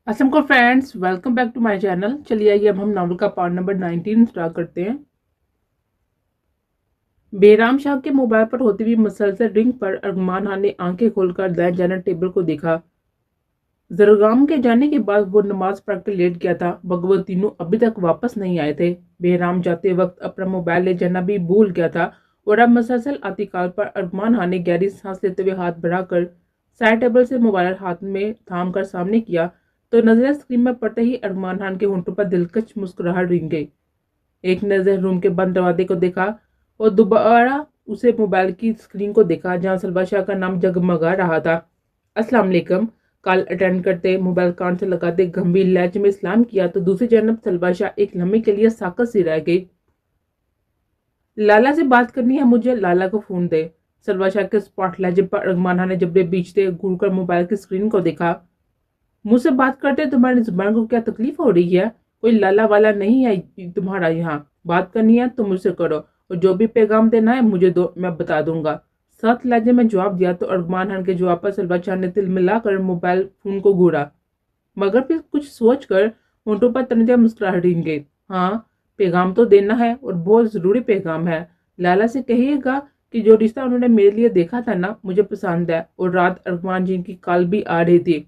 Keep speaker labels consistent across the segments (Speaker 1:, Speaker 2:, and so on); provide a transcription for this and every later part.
Speaker 1: असलम को friends, welcome back to my channel. चलिए आइए अब हम नावल का पार्ट नंबर 19 स्टार्ट करते हैं। बेराम शाह के मोबाइल पर होती हुई मुसलसल रिंग पर अरमान खान ने आंखें खोलकर दाएं जानिब टेबल को देखा। जरगाम के जाने के बाद वो नमाज पढ़कर लेट गया था, मगर वो तीनों अभी तक वापस नहीं आए थे। बेराम जाते वक्त अपना मोबाइल ले जाना भी भूल गया था और अब मुसलसल आतिकाल पर अरमान खान ने गहरी सांस लेते हुए हाथ बढ़ाकर साइड टेबल से मोबाइल हाथ में थाम कर सामने किया तो नजरें स्क्रीन में पड़ते ही अरमान खान के होंठों पर दिलकश मुस्कुराहट रिंग गई। एक नजर रूम के बंद दरवाजे को देखा और दोबारा उसे मोबाइल की स्क्रीन को देखा जहां सलवा शाह का नाम जगमगा रहा था। अस्सलाम वालेकुम। कॉल अटेंड करते मोबाइल कान से लगाते गंभीर लहजे में सलाम किया तो दूसरी जानब सलवा शाह एक लम्हे के लिए साकत सी रह गई। लाला से बात करनी है मुझे, लाला को फोन दे। सलवा शाह के स्पॉट लहजे पर अरमान ने जबड़े बीचते घूरकर मोबाइल की स्क्रीन को देखा। मुझसे बात करते तुम्हारी जुबान को क्या तकलीफ हो रही है? कोई लाला वाला नहीं है तुम्हारा यहाँ। बात करनी है तो मुझसे करो और जो भी पैगाम देना है मुझे दो, मैं बता दूंगा। सख्त लहजे में जवाब दिया तो अरमान खान के जवाब पर सलवा शाह ने तिल मिलाकर मोबाइल फोन को घूरा, मगर फिर कुछ सोच कर होंठों पर तनिया मुस्कुराहट रिंग गई। हाँ, पैगाम तो देना है और बहुत ज़रूरी पैगाम है। लाला से कहिएगा कि जो रिश्ता उन्होंने मेरे लिए देखा था ना, मुझे पसंद है और रात अरमान जी की कॉल भी आ रही थी।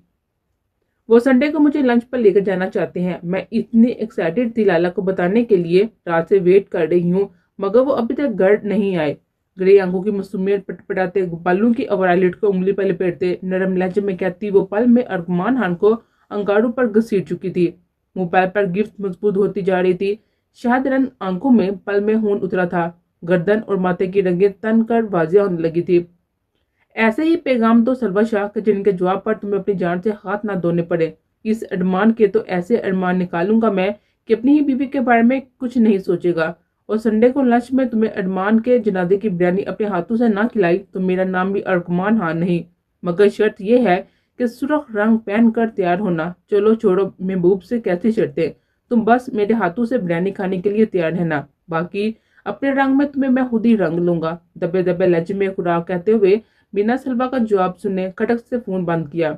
Speaker 1: वो संडे को मुझे लंच पर लेकर जाना चाहते हैं। मैं इतनी एक्साइटेड थी लाला को बताने के लिए, रात से वेट कर रही हूँ, मगर वो अभी तक घर नहीं आए। ग्रे आंखों की मासूमियत पटपटाते बालों की अवरालिट को उंगली पर लपेटते नरम लहजे में कहती वो पल में अरमान खान को अंगारों पर घसीट चुकी थी। मोबाइल पर गिफ्ट मजबूत होती जा रही थी। शाहदरन आंखों में पल में खून उतरा था। गर्दन और माथे की रंगें तन कर वाजिया होने लगी थी। ऐसे ही पैगाम तो सलवा शाह के जिनके जवाब पर तुम्हें अपनी जान से हाथ ना धोने पड़े। इस अरमान के तो ऐसे अरमान निकालूंगा मैं कि अपनी ही बीवी के बारे में कुछ नहीं सोचेगा। और संडे को लंच में तुम्हें अरमान के जनाजे की बिरयानी अपने हाथों से ना खिलाई तो मेरा नाम भी अरमान खान नहीं, मगर शर्त यह है कि सुर्ख रंग पहन कर तैयार होना। चलो छोड़ो महबूब से कैसी शर्तें, तुम बस मेरे हाथों से बिरयानी खाने के लिए तैयार रहना, बाकी अपने रंग में तुम्हें मैं खुद ही रंग लूंगा। दबे दबे लहजे में खुराक कहते हुए बिना सलवा का जवाब सुने खटक से फोन बंद किया।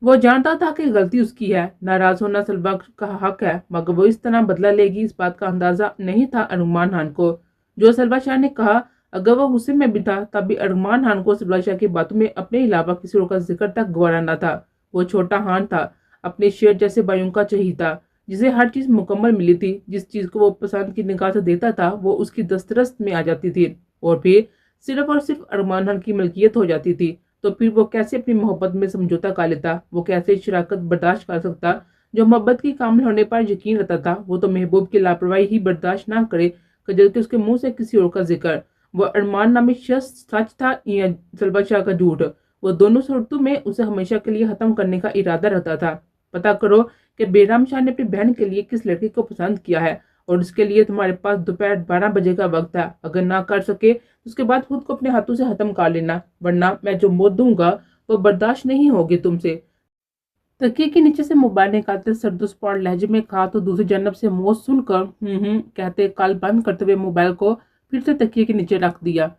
Speaker 1: वो जानता था कि गलती उसकी है, नाराज होना सलवा का हक है, मगर वो इस तरह बदला लेगी इस बात का अंदाजा नहीं था अरमान खान को। जो सलवा शाह ने कहा, अगर वो गुस्से में भी था तब भी अरमान खान को सलवा शाह की बातों में अपने अलावा किसी और का जिक्र तक गवारा न था। वो छोटा हान था, अपने शेर जैसे बायों का चहीता, जिसे हर चीज मुकम्मल मिली थी। जिस चीज को वो पसंद की निगाह से देता था वो उसकी दस्तरस में आ जाती थी और फिर सिर्फ और सिर्फ अरमान खान की मलकियत हो जाती थी। तो फिर वो कैसे अपनी मोहब्बत में समझौता कर लेता? वो कैसे शराकत बर्दाश्त कर सकता? जो मोहब्बत की कामिल होने पर यकीन रखता था वो तो महबूब की लापरवाही ही बर्दाश्त ना करे जबकि उसके मुंह से किसी और का जिक्र। वो अरमान नामी शख्स सच था या सलवा शाह का झूठ? वो दोनों सूरतों में उसे हमेशा के लिए खत्म करने का इरादा रखता था। पता करो कि बेराम शाह ने अपनी बहन के लिए किस लड़के को पसंद किया है और इसके लिए तुम्हारे पास दोपहर 12 बजे का वक्त है। अगर ना कर सके उसके बाद खुद को अपने हाथों से खत्म कर लेना, वरना मैं जो मौत दूंगा वो बर्दाश्त नहीं होगी तुमसे। तकिए के नीचे से मोबाइल निकालते सरदुस्पार लहजे में कहा तो दूसरी जानब से मौत सुनकर कहते काल बंद करते हुए मोबाइल को फिर से तकिए के नीचे रख दिया।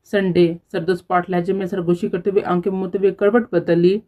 Speaker 1: संडे, सरदुस्पार लहजे में सरगोशी करते हुए आंखें मूंदते हुए करवट बदल ली।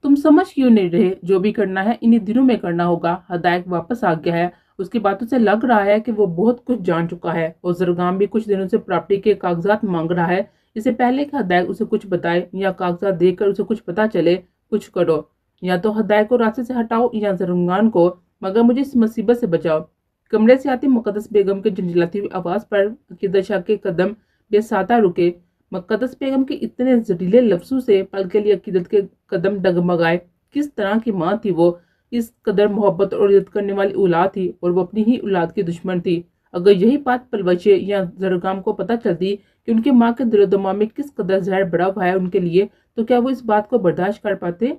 Speaker 1: तुम समझ क्यों नहीं रहे? जो भी करना है इन्हीं दिनों में करना होगा। हदायक वापस आ गया है। उसकी बातों से लग रहा है कि वो बहुत कुछ जान चुका है और जरगाम भी कुछ दिनों से प्रॉपर्टी के कागजात मांग रहा है। इससे पहले कि हदायक उसे कुछ बताए या कागजात देकर उसे कुछ पता चले, कुछ करो। या तो हदायक को रास्ते से हटाओ या जरगान को, मगर मुझे इस मुसीबत से बचाओ। कमरे से आती मुकद्दस बेगम के झंझलाती हुई आवाज पर अकीदत शाह के कदम बेसाता रुके। मुकद्दस बेगम के इतने जहरीले लफ्जों से पल के लिए अकीदत के कदम डगमगाए। किस तरह की माँ थी वो, इस कदर मोहब्बत और इज्जत करने वाली औलाद थी और वो अपनी ही औलाद की दुश्मन थी। अगर यही बात पलवचे या जरगाम को पता चलती कि उनकी माँ के दिलो दिमाग में किस कदर जहर बढ़ा हुआ है उनके लिए, तो क्या वो इस बात को बर्दाश्त कर पाते?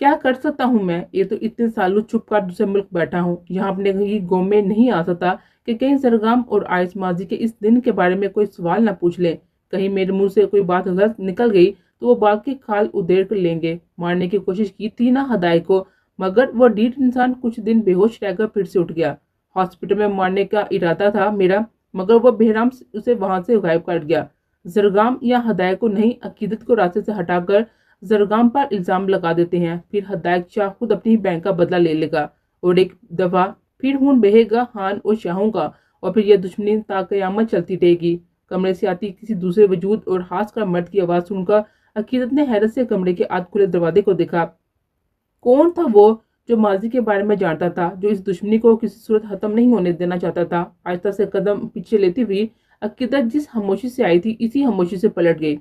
Speaker 1: क्या कर सकता हूँ मैं? ये तो इतने सालों चुप कर दूसरे मुल्क बैठा हूँ, यहाँ अपने ही गाँव में नहीं आ सकता कि कहीं सरगम और आयस माजी के इस दिन के बारे में कोई सवाल ना पूछ ले। कहीं मेरे मुंह से कोई बात गलत निकल गई तो वो बाग की खाल उधेड़ कर लेंगे। मारने की कोशिश की थी ना हदाय को, मगर वो ढीठ इंसान कुछ दिन बेहोश रहकर फिर से उठ गया। हॉस्पिटल में मारने का इरादा था मेरा, मगर वो बेहराम उसे वहां से गायब कर गया। जरगाम या हदायत को नहीं, अकीदत को रास्ते से हटाकर जरगाम पर इल्जाम लगा देते हैं। फिर हदायत शाह खुद अपनी ही बैंक का बदला ले लेगा और एक दफा फिर खून बहेगा खान और शाहों का, और फिर यह दुश्मनी ताक़यामत चलती रहेगी। कमरे से आती किसी दूसरे वजूद और खास कर मर्द की आवाज़ सुनकर अकीदत ने हैरत से कमरे के आध खुले दरवाजे को देखा। कौन था वो जो माजी के बारे में जानता था, जो इस दुश्मनी को किसी सूरत खत्म नहीं होने देना चाहता था? आहिस्ता से कदम पीछे लेती हुई अकीदत जिस खामोशी से आई थी, इसी खामोशी से पलट गई।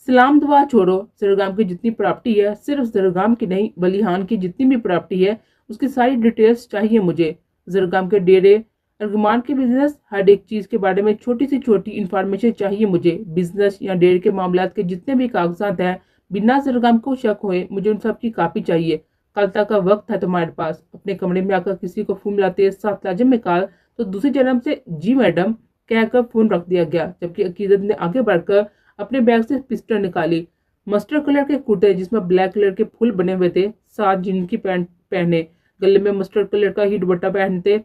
Speaker 1: सलाम दुआ छोड़ो, जरगाम की जितनी प्रॉपर्टी है, सिर्फ जरगाम की नहीं, बलिहान की जितनी भी प्रॉपर्टी है, उसकी सारी डिटेल्स चाहिए मुझे। जरगाम के डेरे, अर्गमान के बिजनेस, हर एक चीज़ के बारे में छोटी से छोटी इंफॉर्मेशन चाहिए मुझे। बिजनेस या डेरे के मामलात के जितने भी कागजात हैं, बिना जरगाम को शक हुए मुझे उन सब की कापी चाहिए। कल तक का वक्त है तुम्हारे पास। अपने कमरे में आकर किसी को फोन मिलाते साथ लाजम में कहा तो दूसरे जन्म से जी मैडम कहकर फोन रख दिया गया, जबकि अकीदत ने आगे बढ़कर अपने बैग से पिस्टल निकाली। मस्टर्ड कलर के कुर्ते जिसमें ब्लैक कलर के फूल बने हुए थे, साथ जीन की पैंट पहने, गले में मस्टर्ड कलर का ही दुपट्टा पहनते,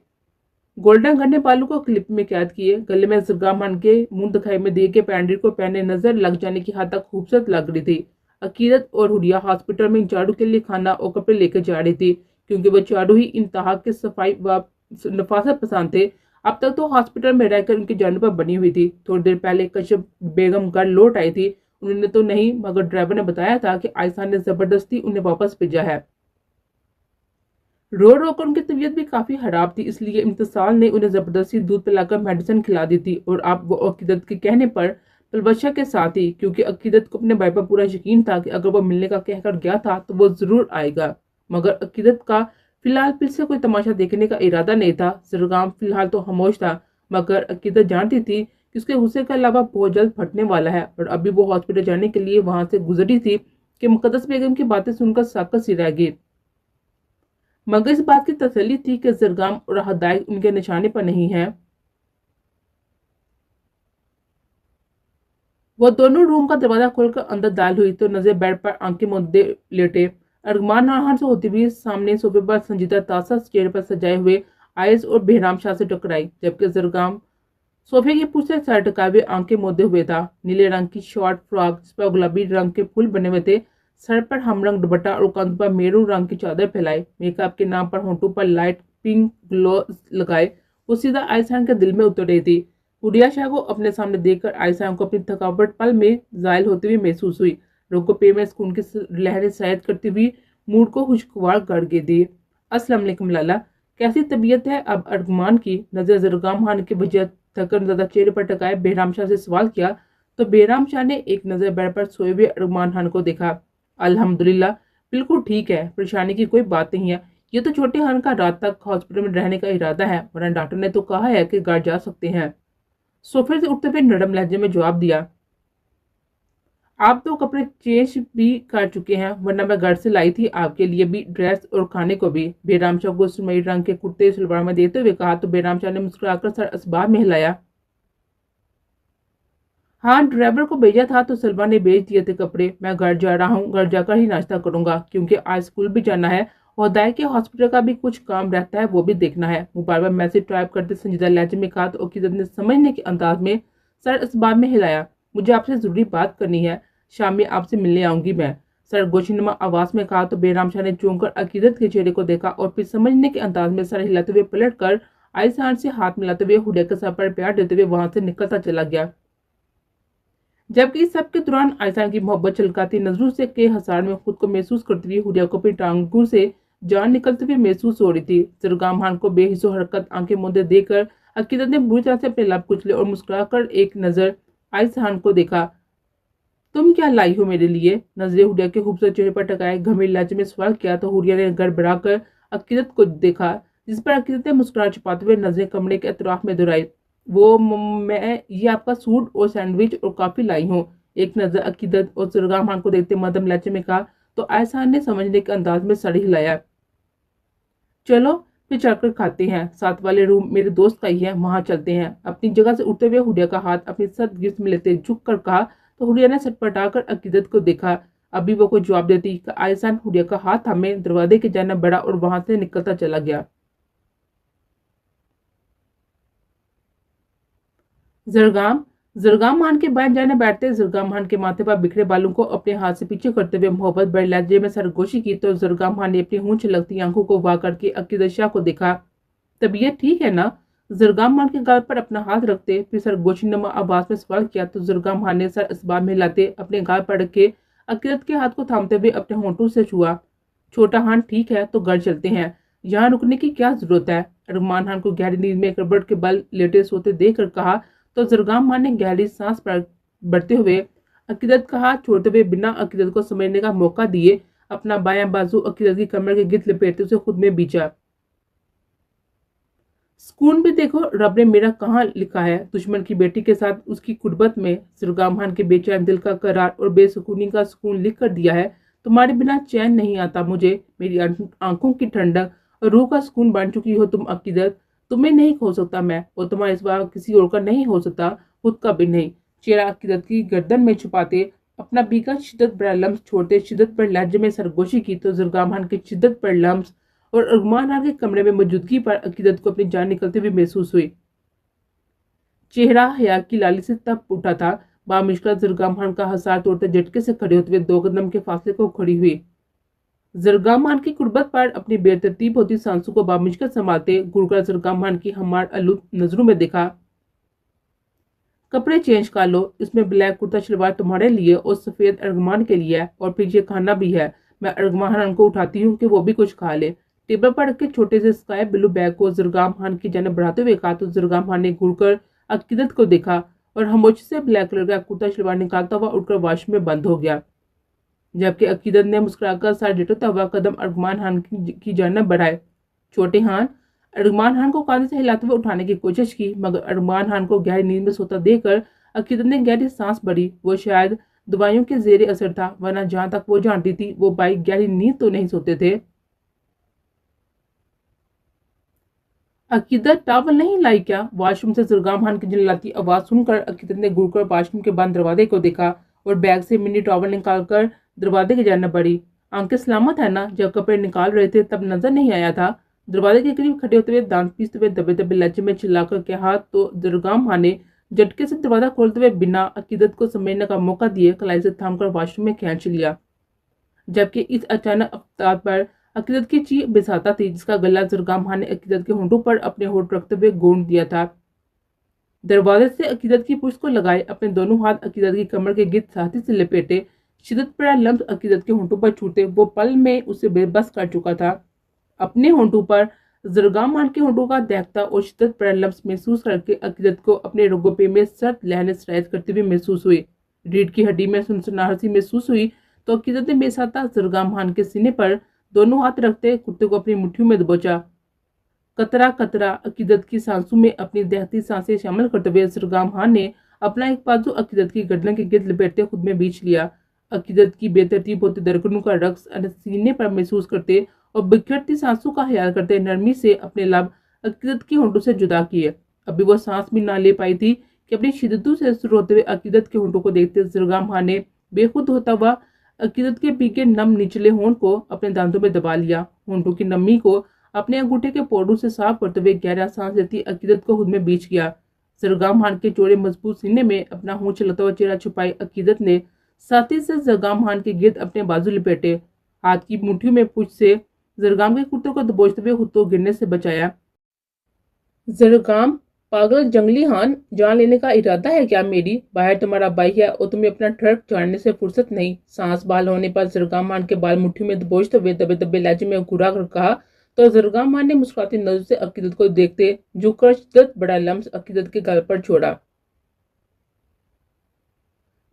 Speaker 1: गोल्डन गन्ने बालों को क्लिप में कैद किए, गले में जरगाम बन के मुंह दिखाई में दे के पैंडल को पहने नजर लग जाने की हद तक खूबसूरत लग रही थी। अकीदत और हुरिया हॉस्पिटल में चारू के लिए खाना और कपड़े लेकर जा रही थी, क्योंकि वो चारू ही इंतहा के सफाई व नफासत पसंद थे। अब तक तो हॉस्पिटल में रहकर उनकी जान पर बनी हुई थी। थोड़ी देर पहले कश्यप बेगम घर लौट आई थी। उन्होंने तो नहीं, मगर ड्राइवर ने बताया था कि आयशा ने जबरदस्ती उन्हें वापस भेजा है। रो रो कर उनकी तबीयत भी काफी खराब थी, इसलिए इम्तिसाल ने उन्हें जबरदस्ती दूध पिलाकर मेडिसिन खिला दी थी। और अब वो अकीदत के कहने पर पलवशा के साथ ही, क्योंकि अकीदत को अपने भाई पर पूरा यकीन था कि अगर वो मिलने का कहकर गया था तो वो जरूर आएगा। मगर अकीदत का फिलहाल फिर से कोई तमाशा देखने का इरादा नहीं था। जरगाम फिलहाल तो खामोश था, मगर अकीदत जानती थी कि उसके गुस्से के अलावा बहुत जल्द फटने वाला है। और अभी वो हॉस्पिटल जाने के लिए वहां से गुजरी थी कि मुकद्दस बेगम की बातें सुनकर साकत सी रह गई। मगर इस बात की तसल्ली थी कि जरगाम और हदायत उनके निशाने पर नहीं है। वो दोनों रूम का दरवाजा खोलकर अंदर दाल हुई तो नजर बेड पर आंखें मूंदे लेटे अरगमान नहान से होती हुई सामने सोफे पर संजीदा तासा चेयर पर सजाए हुए आयज और बेहराम शाह से टकराई, जबकि जरगाम सोफे की पूछ से सर टकाए हुए आंखें मूंदे हुए था। नीले रंग की शॉर्ट फ्रॉक जिस पर गुलाबी रंग के फूल बने हुए थे, सर पर हमरंग दुपट्टा और कंध पर मेरून रंग की चादर फैलाई, मेकअप के नाम पर होंठों पर लाइट पिंक ग्लो लगाए, वो सीधा आयसान के दिल में उतर रही थी। गुड़िया शाह को अपने सामने देखकर आयसान को अपनी थकावट पल में जायल होती हुई महसूस हुई। रोको पे में सुकून की लहरें शायद करती हुई मूड को खुशगवार कर के दी। अस्सलाम वालेकुम लाला, कैसी तबीयत है अब अरगमान की? नजर जरगाम खान की वजह थकन ज्यादा चेहरे पर टकाए बेहराम शाह से सवाल किया तो बेहराम शाह ने एक नजर बेड पर सोए हुए अरगमान खान को देखा। अल्हम्दुलिल्लाह बिल्कुल ठीक है, परेशानी की कोई बात नहीं है। ये तो छोटे खान का रात तक हॉस्पिटल में रहने का इरादा है, वरना डॉक्टर ने तो कहा है कि घर जा सकते हैं। सोफे से उठते हुए नरम लहजे में जवाब दिया, आप तो कपड़े चेंज भी कर चुके हैं, वरना मैं घर से लाई थी आपके लिए भी ड्रेस और खाने को भी। बेराम शाह को सुरमई रंग के कुर्ते सलवार में देते हुए कहा तो बेराम शाह ने मुस्कुराकर सर असबाब में हिलाया। हाँ, ड्राइवर को भेजा था तो सलमा ने भेज दिए थे कपड़े। मैं घर जा रहा हूँ, घर जाकर ही नाश्ता करूंगा, क्योंकि आज स्कूल भी जाना है और दाई के हॉस्पिटल का भी कुछ काम रहता है, वो भी देखना है। मोबाइल पर मैसेज टाइप करते संजीदा लहजे में कहा तो अकीदत ने समझने के अंदाज में सर असबाब में हिलाया। मुझे आपसे जरूरी बात करनी है, शाम में आपसे मिलने आऊंगी मैं, सर गोशीनुमा आवाज में कहा तो बेराम शाह ने चौंक कर अकीदत के चेहरे को देखा और फिर समझने के अंदाज में सर हिलाते हुए पलट कर आयसान से हाथ मिलाते हुए हुडे के सर पर प्यार देते हुए वहां से निकलता चला गया। जबकि इस सब के दौरान आयसान की मोहब्बत छलकाती नजरों से के हसार में खुद को महसूस करती हुई हुडिया को अपनी टांगों से जान निकलते हुए महसूस हो रही थी। जरगाम खान को बेहिसो हरकत आंखें मूंदे देखकर अकीदत ने बुरी तरह से अपने लब कुचले और मुस्कुराकर एक नजर आयसान को देखा। तुम क्या लाई हो मेरे लिए? नजरे हुडिया के खूबसूरत चेहरे पर टकाए गंभीर लहजे में सवाल किया तो हुडिया ने गड़बड़ा कर अकीदत को देखा, जिस पर अकीदत ने मुस्कुरा छुपाते हुए नजरें कमरे के अतराफ में दुहराई। वो मैं ये आपका सूट और सैंडविच और कॉफी लाई हूँ। एक नजर अकीदत और जरगाम खान को देखते मदम लहजे में कहा तो आयसान ने समझने के अंदाज में सर हिलाया। चलो फिर चलकर खाते हैं, साथ वाले रूम मेरे दोस्त का ही है, वहां चलते हैं। अपनी जगह से उठते हुए हुडिया का हाथ अपनी सर गिफ्ट में लेते झुक कर कहा तो हुडिया ने सटपटाकर अकीदत को देखा। अभी वो कोई जवाब देती कि आयसान हुडिया का हाथ थामे दरवाजे की जानिब बढ़ा और वहां से निकलता चला गया। जरगाम जरगाम खान के बाएं जाने बैठते जरगाम खान के माथे पर बिखरे बालों को अपने हाथ से पीछे करते हुए मोहब्बत भरे लहजे में सरगोशी की तो जरगाम खान ने अपनी ऊंच लगती आंखों को वाह करके अकीदत शाह को देखा। तबीयत ठीक है ना? जरगाम खान के गाल पर अपना हाथ रखते फिर सरगोशी नमा आवाज में सवाल किया तो जरगाम खान ने सर इस्बाब में हिलाते अपने गाल पर रखे अकीदत के हाथ को थामते हुए अपने होंठों से छुआ। छोटा खान ठीक है तो घर चलते हैं, यहाँ रुकने की क्या जरूरत है? अरमान खान को गहरी नींद में करबट के बल लेटे सोते देखकर कहा तो जरगाम खान ने गहरी सांस भरते हुए अकीदत का हाथ छोड़ते हुए बिना अकीदत को समझने का मौका दिए अपना बायां बाजू अकीदत की कमर के गिर्द लपेटते उसे खुद में बीचा। सुकून भी देखो रब ने मेरा कहाँ लिखा है, दुश्मन की बेटी के साथ उसकी कुर्बत में जरगाम खान के बेचैन दिल का करार और बेसुकूनी का सुकून लिख कर दिया है। तुम्हारे बिना चैन नहीं आता मुझे, मेरी आंखों की ठंडक और रूह का सुकून बन चुकी हो तुम अकीदत। तुम्हें नहीं खो सकता मैं, और तुम्हारे सिवा किसी और का नहीं हो सकता, खुद का भी नहीं। चेहरा अकीदत की गर्दन में छुपाते अपना भीगा शिद्दत भरा लम्स छोड़ते शिद्दत पर लहजे में सरगोशी की तो जरगाम खान के शिद्दत पर लम्स और अरमान खान के कमरे में मौजूदगी पर अकीदत को अपनी जान निकलते हुए महसूस हुई। चेहरा हया की लाली से तप उठा था। बामुश्किल जरगाम खान का हसार तोड़ते झटके से खड़े होते हुए 2 कदम के फासले को खड़ी हुई। जरगाम खान की कुर्बत पर अपनी बेतरतीब होती सांसों को बामुश्किल संभालते गुड़कर जरगाम खान की हमार आलू नजरों में देखा। कपड़े चेंज कर लो, इसमें ब्लैक कुर्ता शलवार तुम्हारे लिए और सफेद अरगमान के लिए है, और फिर ये खाना भी है। मैं अरगमान खान को उठाती हूँ कि वो भी कुछ खा ले। टेबल पर रखे छोटे से स्काई ब्लू बैग को जरगाम खान की जाने बढ़ाते हुए कहा तो जरगाम खान ने घूरकर अकीदत को देखा और खामोशी से ब्लैक कलर का कुर्ता शलवार निकालता हुआ उठकर वॉशरूम में बंद हो गया। जबकि अकीदत ने मुस्कुराकर सर झटकता हुआ कदम अरगमान खान की जानब बढ़ाए। छोटे खान, अरमान खान को कांधे से हिलाते हुए उठाने की कोशिश की मगर अरमान खान को गहरी नींद में सोता देखकर अकीदत ने गहरी सांस भरी। वो शायद दवाइयों के जेरे असर था, वरना जहां तक वो जानती थी वो भाई गहरी नींद तो नहीं सोते थे। अकीदत टॉवल नहीं लाई क्या? वॉशरूम से जरगाम खान की झिललाती आवाज सुनकर अकीदत ने घूरकर वॉशरूम के बंद दरवाजे को देखा और बैग से मिनी टॉवल निकालकर दरवाजे की जानब बढ़ी। आंखें सलामत है ना? जब कपड़े निकाल रहे थे तब नजर नहीं आया था? दरवाजे के करीब खड़े होते हुए दांत पीसते हुए दबे दबे लहजे में चिल्लाकर कहा तो जरगाम खान ने झटके से दरवाजा खोलते हुए बिना अकीदत को समझने का मौका दिए कलाई से थामकर वॉशरूम में खींच लिया। जबकि इस अचानक अवतार पर अकीदत की चीख बिसाता थी जिसका गला जरगाम खान ने अकीदत के होंठों पर अपने होंठ रखते हुए गोंद दिया था। दरवाजे से अकीदत की पुष्ट को लगाए अपने दोनों हाथ अकीदत की कमर के गिर्द साथी से लपेटे शिदत पर लम्स अकीदत के होंठों पर छूटे वो पल में उसे बेबस कर चुका था। अपने होंठों पर जरगाम खान के होंठों का दहकता और शिदत पर लम्स महसूस करके अकीदत को अपने रगोपे में सर्द लहरें सरायत करते हुए महसूस हुई। रीढ़ की हड्डी में सुनसनाहट महसूस हुई तो अकीदत ने बेसाता जरगाम खान के सीने पर दोनों हाथ रखते कुत्ते को अपनी मुट्ठियों में दबोचा। कतरा कतरा अकीदत की सांसों में अपनी दहती सांसें शामिल करते हुए जरगाम खान ने अपना एक बाजू अकीदत की गर्दन के गिर्द लपेटते खुद में बींच लिया। अकीदत की बेतरतीब होती धड़कनों का रक्स सीने पर महसूस करते और बिखरती सांसों का ख्याल करते नरमी से अपने लब अकीदत की होंठों से जुदा किए। अभी वो सांस भी ना ले पाई थी कि अपनी शिद्दतों से शुरू होते हुए अकीदत के होंठों को देखते जरगाम खान ने बेखुद होता हुआ अकीदत के भीगे नम निचले होंठ को अपने दांतों में दबा लिया। होंठों की नमी को अपने अंगूठे के पोड़ों से साफ करते हुए गहरा सांस लेती अकीदत को खुद में बीच गया। जरगाम खान के चौड़े मजबूत सीने में अपना होंठ चलाता हुआ चेहरा छुपाई अकीदत ने साथी से जरगाम खान के गिर्द अपने बाजू लपेटे हाथ की मुट्ठियों में पुछ से जरगाम के कुर्ते को दबोचते हुए खुद को गिरने से बचाया। जरगाम, पागल जंगली खान, जान लेने का इरादा है क्या मेरी? बाहर तुम्हारा भाई है और तुम्हें अपना ठड़क झाड़ने से फुर्सत नहीं। सांस बाल होने पर जरगाम खान के बाल मुट्ठी में दबोचते हुए दबे दबे लहजे में घुरा कर कहा तो जरगाम खान ने मुस्कुराती नजर से अकीदत को देखते झुककर शिद्दत बड़ा लम्स अकीदत के गाल पर छोड़ा।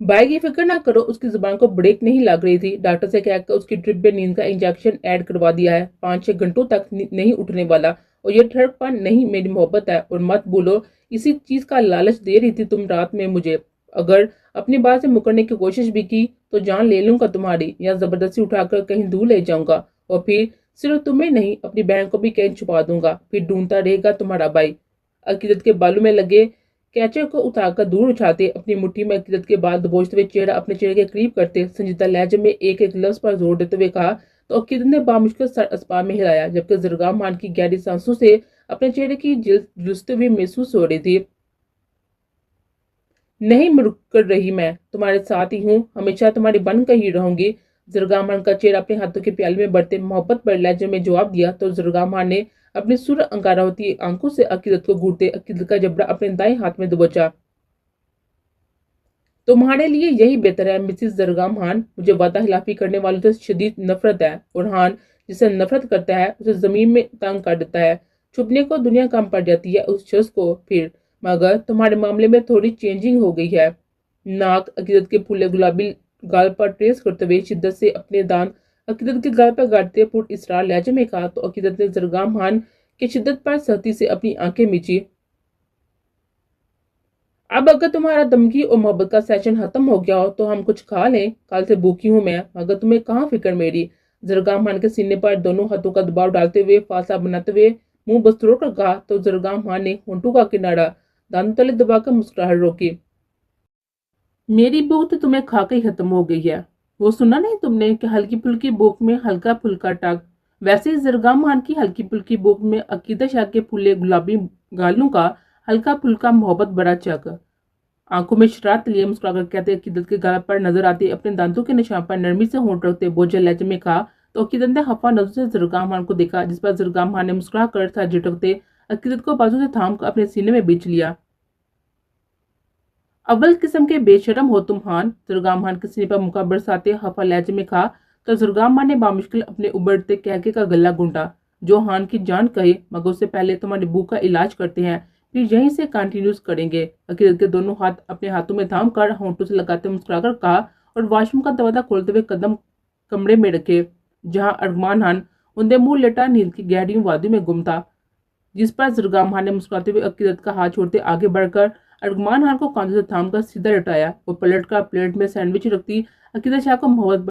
Speaker 1: भाई की फिक्र ना करो, उसकी जुबान को ब्रेक नहीं लग रही थी। डॉक्टर से कहकर उसकी ड्रिप में नींद का इंजेक्शन ऐड करवा दिया है। 5-6 घंटों तक नहीं उठने वाला और ये ठड़कपन नहीं मेरी मोहब्बत है। और मत बोलो इसी चीज का लालच दे रही थी तुम रात में मुझे। अगर अपनी बात से मुकरने की कोशिश भी की तो जान ले लूंगा तुम्हारी या जबरदस्ती उठाकर कहीं दूर ले जाऊंगा और फिर सिर्फ तुम्हें नहीं अपनी बहन को भी कहीं छुपा दूंगा। फिर ढूंढता रहेगा तुम्हारा भाई। अकीदत के बालों में लगे कैचर को उठाकर दूर उठाते अपनी मुट्ठी में अकीदत के बाल दबोचते हुए चेहरा अपने चेहरे के करीब करते संजीदा लहजे में एक एक लफ्ज पर जोर देते हुए कहा तो अकीदत ने बामुश्किल सर अस्पार में हिलाया जबकि जरगाम खान की गहरी सांसों से अपने चेहरे की झुलसते हुए महसूस हो रही थी। नहीं मुड़ कर रही, मैं तुम्हारे साथ ही हूँ, हमेशा तुम्हारी बन कर ही रहूंगी। जरगा खान का चेहरा अपने हाथों की प्याली में बढ़ते मोहब्बत पर लहजे में जवाब दिया तो जरगा खान ने अपनी सुर अंगारा होती आंखों से अकीदत को घूरते अकीदत का जबड़ा अपने दाएं हाथ में दबोचा। तुम्हारे लिए यही बेहतर है मिसिस जरगाम खान, मुझे वादा खिलाफी करने वालों से शदीद नफरत है, और खान जिसे नफरत करता है उसे जमीन में तंग कर देता है। छुपने को दुनिया कम पड़ जाती है उस शख्स को फिर, मगर तुम्हारे मामले में थोड़ी चेंजिंग हो गई है। नाक अकीदत के फूले गुलाबी गाल पर ट्रेस करते हुए शिद्दत से अपने दांत अकीदत के गाल पर गाड़ते पुर इसरार लहजे में कहा तो अकीदत ने जरगाम खान की शिद्दत पर सख्ती से अपनी आंखें मीची। अब अगर तुम्हारा धमकी और मोहब्बत का सेशन खत्म हो गया हो तो हम कुछ खा लें, कल से भूखी हूं मैं, मगर तुम्हें कहाँ फिक्र मेरी। जरगाम खान के सीने पर दोनों हाथों का दबाव डालते हुए फासा बनाते हुए मुंह बस्तरोड़ कर कहा तो जरगाम खान ने होंठों का किनारा दांतों तले दबाकर मुस्कुराहट रोकी। मेरी भूख तो तुम्हें खा के ही खत्म हो गई है। वो सुना नहीं तुमने कि हल्की फुल्की भूख में हल्का फुल्का टक। वैसे ही जरगाम खान की हल्की फुल्की भूख में अकीदत शाह के फूले गुलाबी गालों का हल्का फुल्का मोहब्बत बड़ा चक। आंखों में शरारत लिए मुस्कुराकर कहते अकीदत के गाल पर नजर आती अपने दांतों के निशान पर नरमी से होंठ रखते बोझल लहजे में कहा तो अकीदत ने हफा नजर से जरगाम खान को देखा, जिस पर जरगाम खान ने मुस्कुरा कर था झिटकते अकीदत को बाजू से थाम कर अपने सीने में बींच लिया। अव्वल किस्म के बेशरम हो तुम खान, जरगाम खान के सीने पर मुका बरसाते हफा लहजे में कहा तो जरगाम खान ने बामुश्किल अपने उबड़ते कहके का गला घूंटा। जो हान की जान कहे, मगर उससे पहले तुम्हारी भूख का इलाज करते हैं, फिर यहीं से कंटिन्यूस करेंगे। अकीदत के दोनों हाथ अपने हाथों में थाम कर होंठों से लगाते मुस्कुराकर कहा और वॉशरूम का दरवाजा खोलते हुए कदम कमरे में रखे, जहां अरमान खान उनके मुंह लेटा नींद की गहरी वादियों में गुम था। जिस पर जरगाम खान ने मुस्कुराते हुए अकीदत का हाथ छोड़ते आगे बढ़कर अरमान खान को कांधे से थामकर सीधा लटाया और पलटकर प्लेट में सैंडविच रखती अकीदत शाह को मोहब्बत